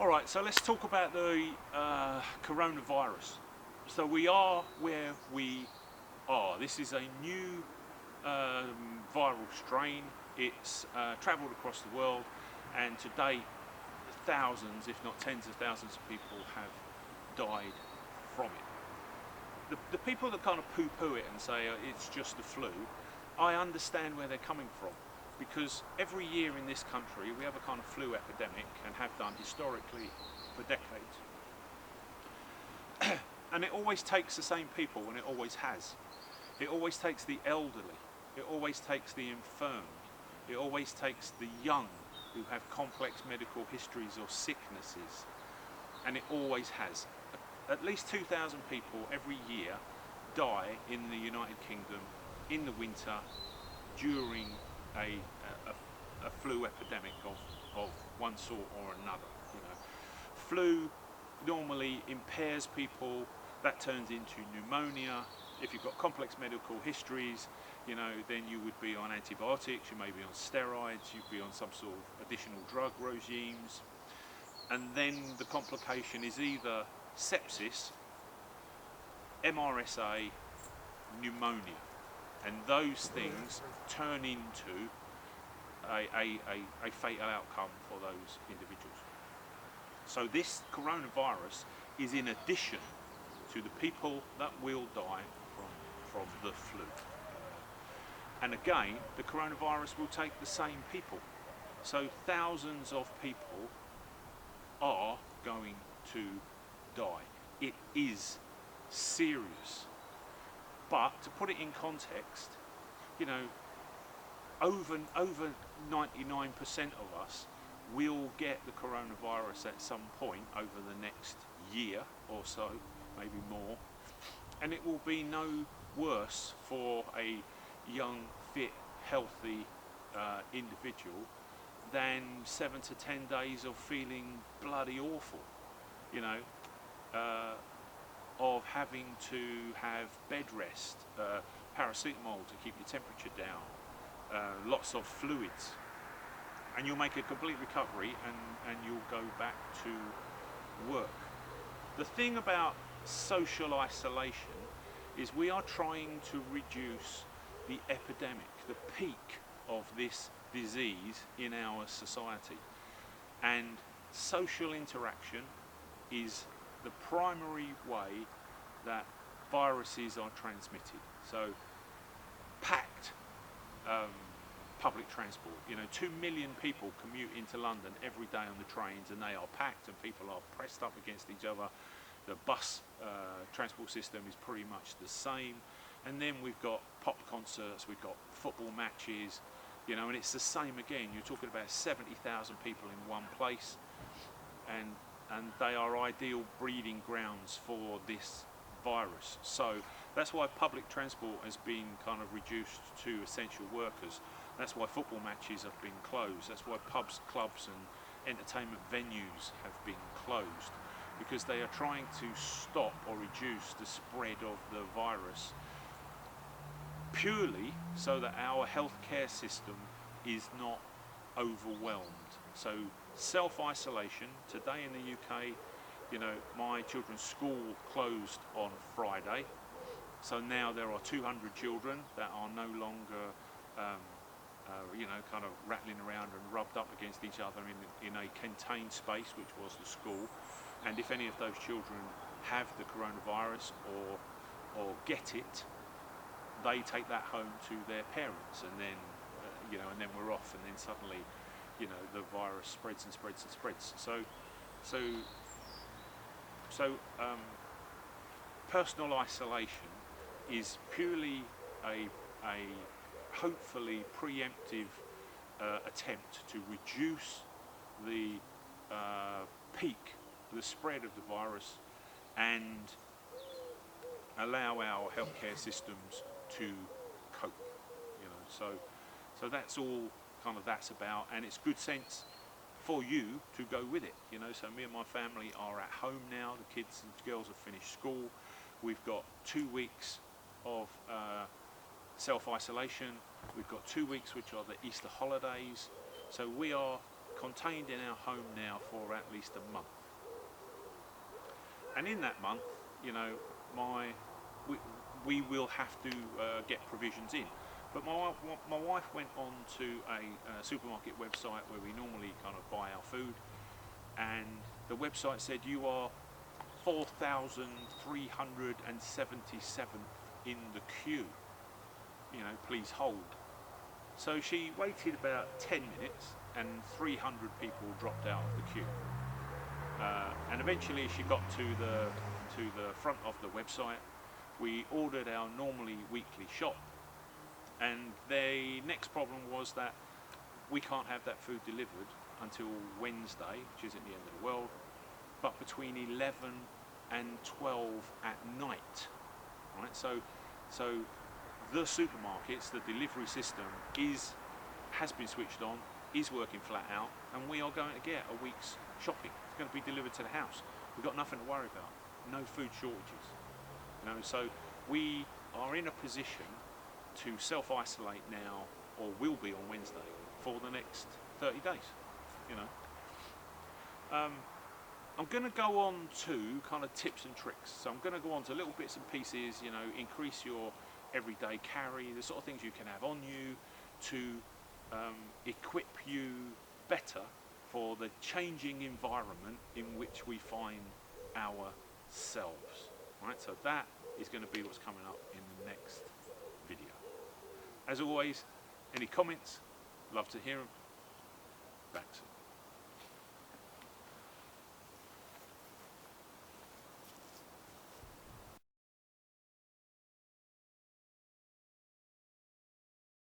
Alright, so let's talk about the coronavirus. So we are where we are. This is a new viral strain. It's travelled across the world, and to date thousands, if not tens of thousands of people have died from it. The people that kind of poo-poo it and say it's just the flu, I understand where they're coming from, because every year in this country we have a kind of flu epidemic, and have done historically for decades. And it always takes the same people, and it always has. It always takes the elderly, it always takes the infirm, it always takes the young who have complex medical histories or sicknesses, and it always has. At least 2,000 people every year die in the United Kingdom in the winter during a flu epidemic of one sort or another. You know, flu normally impairs people. That turns into pneumonia. If you've got complex medical histories, you know, then you would be on antibiotics, you may be on steroids, you'd be on some sort of additional drug regimes, and then the complication is either sepsis, MRSA, pneumonia, and those things turn into a fatal outcome for those individuals. So this coronavirus is in addition to the people that will die from the flu. And again, the coronavirus will take the same people. So thousands of people are going to die. It is serious. But to put it in context, you know, over 99% of us will get the coronavirus at some point over the next year or so, maybe more, and it will be no worse for a young, fit, healthy individual than 7 to 10 days of feeling bloody awful, you know, of having to have bed rest, paracetamol to keep your temperature down, lots of fluids, and you'll make a complete recovery, and you'll go back to work. The thing about social isolation is we are trying to reduce the epidemic, the peak of this disease in our society, and social interaction is the primary way that viruses are transmitted. So packed public transport, you know, 2 million people commute into London every day on the trains, and they are packed and people are pressed up against each other. The bus transport system is pretty much the same, and then we've got pop concerts, we've got football matches, you know, and it's the same again. You're talking about 70,000 people in one place, and they are ideal breeding grounds for this virus. So that's why public transport has been kind of reduced to essential workers. That's why football matches have been closed. That's why pubs, clubs and entertainment venues have been closed, because they are trying to stop or reduce the spread of the virus, purely so that our healthcare system is not overwhelmed. So self-isolation, today in the UK, you know, my children's school closed on Friday, so now there are 200 children that are no longer you know, kind of rattling around and rubbed up against each other in a contained space, which was the school. And if any of those children have the coronavirus or get it, they take that home to their parents, and then you know, and then we're off, and then suddenly, you know, the virus spreads and spreads and spreads. So personal isolation is purely a hopefully preemptive attempt to reduce the peak, the spread of the virus, and allow our healthcare systems to cope. You know, so that's all kind of that's about, and it's good sense for you to go with it. You know, so me and my family are at home now. The kids and girls have finished school. We've got 2 weeks of self-isolation. We've got 2 weeks which are the Easter holidays. So we are contained in our home now for at least a month. And in that month, you know, we will have to get provisions in. But my wife went on to a supermarket website where we normally kind of buy our food, and the website said you are 4,377 in the queue. You know, please hold. So she waited about 10 minutes, and 300 people dropped out of the queue. And eventually she got to the front of the website. We ordered our normally weekly shop, and the next problem was that we can't have that food delivered until Wednesday, which isn't the end of the world, but between 11 and 12 at night. Right? So the supermarkets, the delivery system has been switched on, is working flat out, and we are going to get a week's shopping. It's going to be delivered to the house. We've got nothing to worry about. No food shortages. You know, so we are in a position to self-isolate now, or will be on Wednesday, for the next 30 days. You know, I'm going to go on to kind of tips and tricks. So I'm going to go on to little bits and pieces. You know, increase your everyday carry, the sort of things you can have on you to equip you better for the changing environment in which we find ourselves. Right, so that is going to be what's coming up in the next video. As always, any comments, love to hear them. Back soon.